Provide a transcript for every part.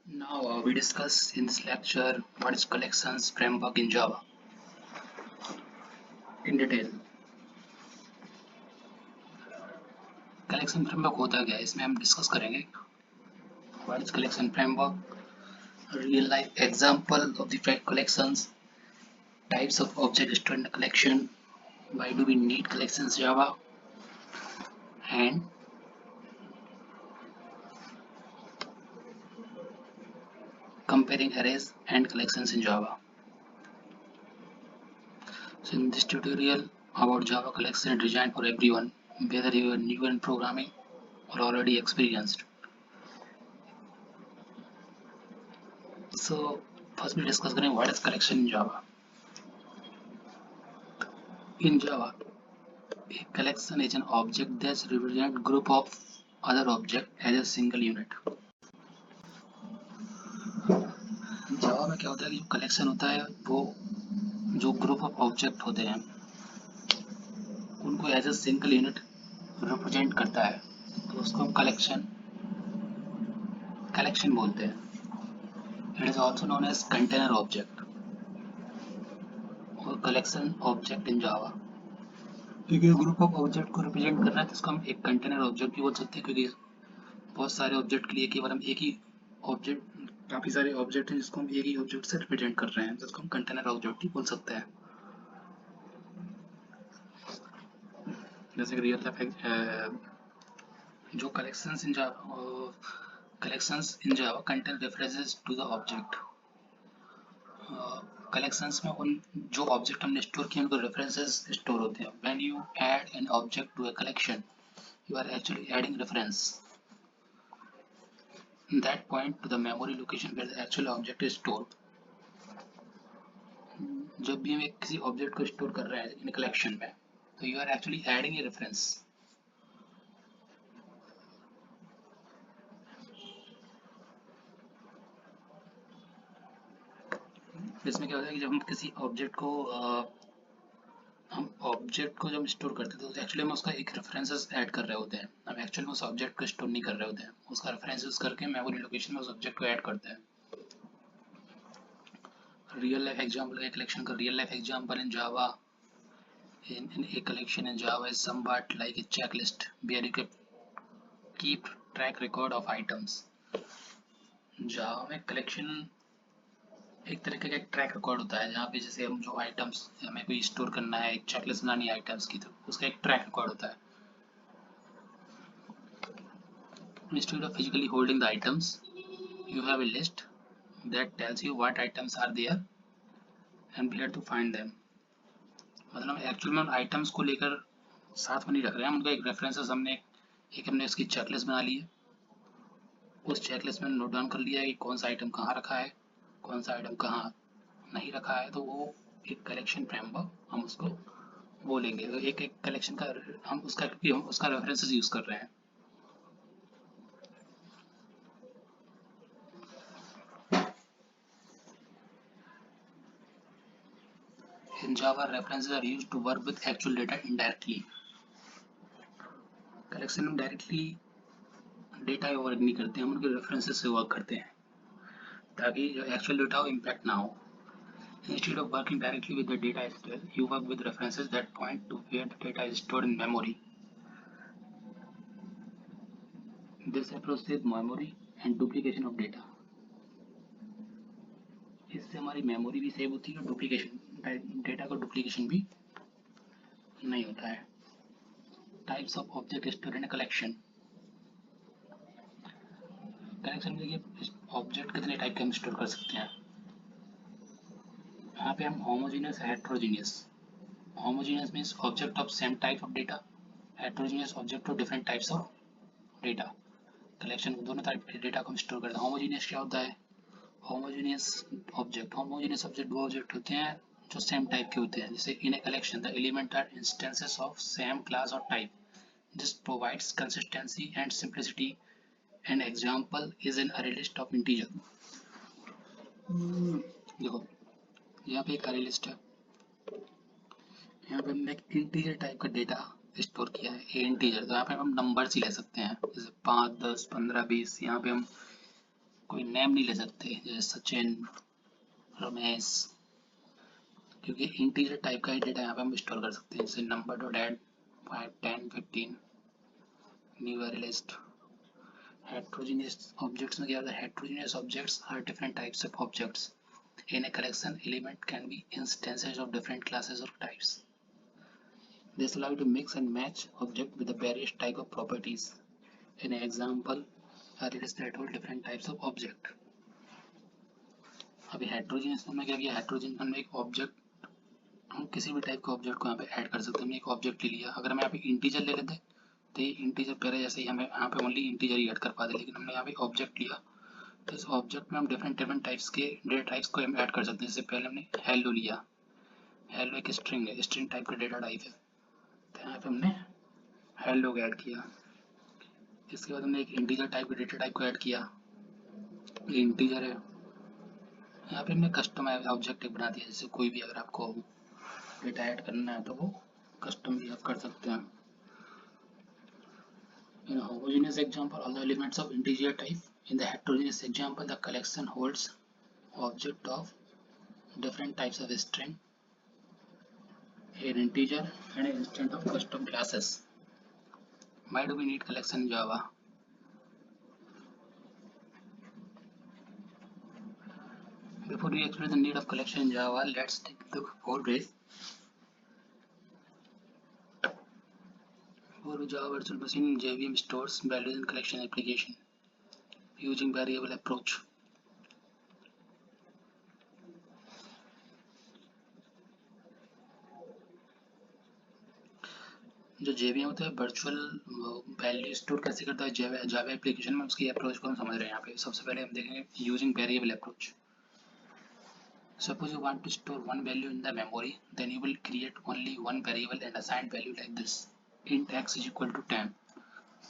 Now we discuss in this lecture what is collections framework in Java in detail. Collection framework होता क्या है इसमें हम discuss करेंगे. What is collection framework? Real life example of the fact collections, types of object stored in the collection, why do we need collections Java, and comparing arrays and collections in Java. So in this tutorial about Java collection designed for everyone, whether you are new in programming or already experienced. So first we discuss करें what is collection in Java. In Java, a collection is an object that represents group of other objects as a single unit. जावा में क्या होता है कि जो collection होता है वो जो ग्रुप ऑफ ऑब्जेक्ट होते हैं उनको as a single unit represent करता है, तो उसको हम कलेक्शन बोलते हैं. It is also known as container object और कलेक्शन ऑब्जेक्ट इन जावा. क्योंकि ग्रुप ऑफ ऑब्जेक्ट को रिप्रेजेंट करना है तो इसको हम एक कंटेनर ऑब्जेक्ट भी बोल सकते हैं, क्योंकि बहुत सारे ऑब्जेक्ट के लिए केवल हम एक ही ऑब्जेक्ट, काफी सारे ऑब्जेक्ट हैं जिसको हम एक ही ऑब्जेक्ट से रिप्रेजेंट कर रहे हैं, जिसको हम कंटेनर ऑब्जेक्ट ही बोल सकते हैं. जैसे कि रियल लाइफ जो collections in Java contain references to the object. Collections में उन जो ऑब्जेक्ट हमने स्टोर किए उनको रेफरेंसेस स्टोर होते हैं. When you add an object to a collection you are actually adding reference that point to the memory location where the actual object is stored. जब भी हम एक किसी ऑब्जेक्ट को स्टोर कर रहे हैं इन कलेक्शन में तो you are actually adding a reference. इसमें क्या होता है कि जब हम किसी ऑब्जेक्ट को जब हम स्टोर करते हैं तो एक्चुअली हम उसका एक रेफरेंसेस ऐड कर रहे होते हैं. हम एक्चुअली में उस ऑब्जेक्ट को स्टोर नहीं कर रहे होते हैं, उसका रेफरेंस यूज करके मेमोरी लोकेशन में उस ऑब्जेक्ट को ऐड करते हैं. रियल लाइफ एग्जांपल का कलेक्शन का real life example in Java in a collection in Java is somewhat like a checklist where you can keep track record of items. Java में collection एक तरीके का track record होता है जहाँ पे जैसे हम जो आइटम्स हमें कोई स्टोर करना है, एक चेकलिस्ट बनानी है आइटम्स की, तो उसका एक ट्रैक रिकॉर्ड होता है. Instead of physically holding the items, you have a list that tells you what items are there and where to find them. मतलब एक्चुअल में आइटम्स को लेकर साथ में नहीं रख रहे हैं, उनका एक रेफरेंसेस हमने हमने इसकी चेकलिस्ट बना ली है. उस चेकलिस्ट में नोट डाउन कर लिया है कि कौन सा आइटम कहाँ रखा है, कौन सा आइटम कहाँ नहीं रखा है, तो वो एक कलेक्शन फ्रेमवर्क हम उसको बोलेंगे. तो एक कलेक्शन का हम उसका रेफरेंसेस यूज कर रहे हैं. In Java, references are used to work with actual data indirectly. Collection हम डायरेक्टली डेटा वर्क नहीं करते, हम उनके रेफरेंसेस से वर्क करते हैं ताकि जो एक्चुअल डेटा हो इम्पैक्ट ना हो. Instead of working directly with the data itself, you work with references that point to where the data is stored in memory. This approach saves memory and duplication of data. इससे हमारी memory भी save होती है और duplication data का duplication भी नहीं होता है. Types of object store in collection. Collection में देखिए ऑब्जेक्ट कितने टाइप के हम स्टोर कर सकते हैं. यहाँ पे हम homogeneous heterogeneous. Homogeneous means object of same type of data, heterogeneous object of different types of data. Collection दोनों टाइप के डेटा को हम स्टोर करते हैं. होमोजेनियस क्या होता है? होमोजेनियस ऑब्जेक्ट वो ऑब्जेक्ट होते हैं जो सेम टाइप के होते हैं. जैसे in a collection the element are instances of same class और type. This provides consistency and simplicity. An example is an array list of integer. देखो यहाँ पे एक अरे लिस्ट है, यहाँ पे हमने एक इंटीजर टाइप का डेटा स्टोर किया है, इंटीजर. तो यहाँ पे हम नंबर्स ही ले सकते हैं, जैसे 5, 10, 15, 20. यहाँ पे हम कोई नेम नहीं ले सकते जैसे सचिन, रमेश, क्योंकि इंटीजर टाइप का ही डेटा यहाँ पे हम स्टोर कर सकते हैं, जैसे नंबर डॉट ऐड 5, 10, 15, न्यू अरे लिस्ट। Heterogeneous objects में क्या होता है? Heterogeneous objects are different types of objects. In a collection, element can be instances of different classes or types. This allows you to mix and match object with the various type of properties. In an example, a list that hold different types of object. अभी heterogeneous में क्या किया? Heterogeneous में एक object, हम किसी भी type का ऑब्जेक्ट को यहाँ पे ऐड कर सकते हैं। हमने एक ऑब्जेक्ट ले लिया, अगर हम यहाँ पे इंटीजर ले लेते तो ये इंटीजर पहले जैसे ही हमें यहाँ पे ओनली इंटीजर ही ऐड कर पाते, लेकिन हमने यहाँ पे ऑब्जेक्ट लिया तो इस ऑब्जेक्ट में हम डिफरेंट टाइप्स के डेटा टाइप्स को हम ऐड कर सकते हैं। जैसे पहले हमने हेलो लिया, हेलो एक स्ट्रिंग है, स्ट्रिंग टाइप का डेटा टाइप है, तो यहाँ पे हमने हेलो को ऐड किया। इसके बाद हमने एक इंटीजर टाइप के डेटा टाइप को ऐड किया, ये इंटीजर है, यहाँ पे हमने कस्टम ऑब्जेक्ट बना दिया। जैसे कोई भी अगर आपको डेटा ऐड करना है तो वो कस्टम भी आप कर सकते हैं। In a homogeneous example, all the elements of integer type. In the heterogeneous example, the collection holds object of different types of string, an integer, and an instance of custom classes. Why do we need collection in Java? Before we explain the need of collection in Java, let's take the code base. For Java Virtual Machine, JVM stores values in collection application using variable approach. जो JVM होता है virtual value store कैसे करता है Java application में, उसकी approach को हम समझ रहे हैं। यहाँ पे सबसे पहले हम देखेंगे using variable approach. Suppose you want to store one value in the memory, then you will create only one variable and assign value like this: int x is equal to 10.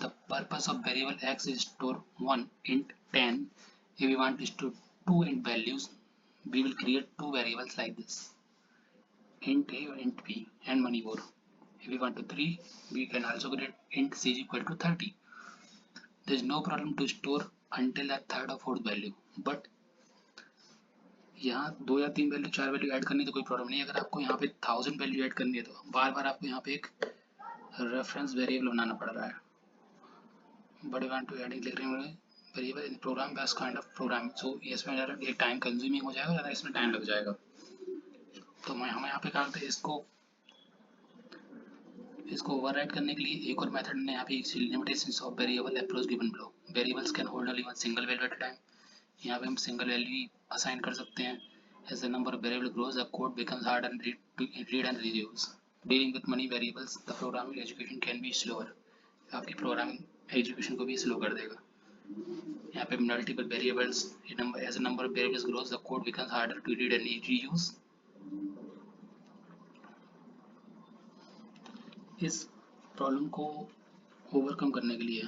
The purpose of variable x is store one int 10. If we want to store two int values, we will create two variables like this: int a or int b and many more. If we want to 3, we can also create int c is equal to 30. There is no problem to store until the third or fourth value, but यहाँ 2 या 3 value 4 value add करनी तो कोई problem नहीं है। अगर आपको यहाँ पे 1000 वैल्यू ऐड करनी है तो बार बार आपको यहाँ पे एक रेफरेंस वेरिएबल बनाना पड़ रहा है। बट वांट टू ऐड लिख रहे हैं variable in program based kind of program, so इसमें ज़्यादा ये टाइम कंज्यूमिंग हो जाएगा, ज़्यादा इसमें टाइम लग जाएगा। तो मैं हम यहाँ पे क्या करते हैं, इसको ओवरराइड करने के लिए एक और मेथड ने यहाँ पे limitations of variable approach given below. Variables can hold only one single value at a time. यहाँ पे हम सिंगल वैल्यू असाइन कर सकते हैं। As the number of variables grows, the code becomes hard and read and reuse. Dealing with many variables, the programming execution can be slower. आपकी programming execution को भी slow कर देगा। यहाँ पे multiple variables, as the number of variables grows, the code becomes harder to read and reuse. इस problem को overcome करने के लिए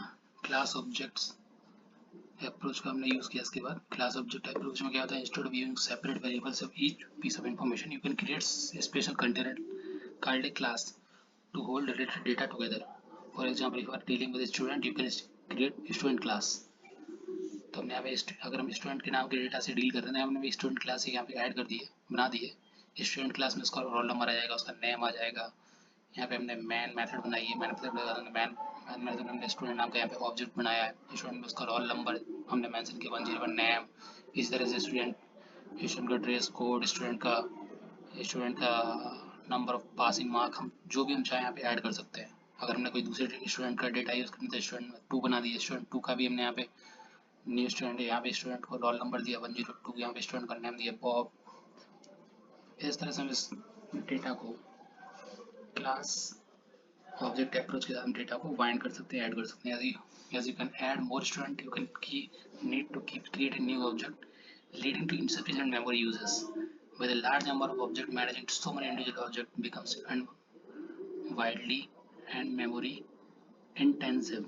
क्लास ऑब्जेक्ट्स अप्रोच का हमने यूज किया। इसके बाद क्लास ऑब्जेक्ट अप्रोच में क्या होता है, instead of using separate variables of each piece of information, you can create special container called a class to hold related data together. For example, if you are dealing with student, you can create student class. तो हमने यहाँ पे अगर हम student के नाम के data से डील कर रहे हैं, हमने स्टूडेंट क्लास यहाँ पे ऐड कर दी है, बना दी है। स्टूडेंट क्लास में उसका रोल नंबर आ जाएगा, उसका नेम आ जाएगा। यहाँ पे हमने मैन मेथड बनाई है, मैन मेथड हमने स्टूडेंट नाम का यहाँ पे ऑब्जेक्ट बनाया है। स्टूडेंट में उसका रोल नंबर हमने मेंशन किया 101 नेम। इस तरह से स्टूडेंट का ड्रेस कोड, स्टूडेंट का नंबर ऑफ पासिंग मार्क, हम जो भी हम चाहें यहाँ पे ऐड कर सकते हैं। अगर हमने कोई दूसरे स्टूडेंट का डेटा यूज करना तो स्टूडेंट 2 बना दिया, स्टूडेंट 2 का भी हमने यहाँ पे न्यू स्टूडेंट, यहाँ पे स्टूडेंट को रोल नंबर दिया 102, यहाँ पे स्टूडेंट का नेम दिया बॉब। इस तरह से हम इस डेटा को क्लास ऑब्जेक्ट अप्रोच के साथ हम डेटा को बाइंड कर सकते हैं, ऐड कर सकते हैं। as you can add more student, you can need to create a new object, leading to insufficient memory uses. With a large number of objects, managing so many individual objects becomes widely and memory intensive.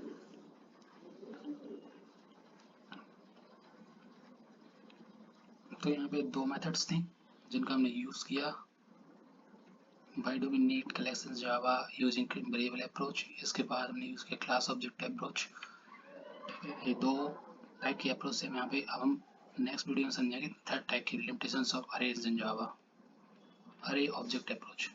तो यहाँ पे 2 methods थी जिनका हमने use किया। Why do we need collections Java using variable approach? इसके बाद हमने यूज किया क्लास ऑब्जेक्ट अप्रोच। ये 2 टाइप की अप्रोच से यहाँ पे अब हम नेक्स्ट वीडियो में समझेंगे थर्ड टाइप की लिमिटेशंस ऑफ अरेज इन जावा, अरे ऑब्जेक्ट अप्रोच।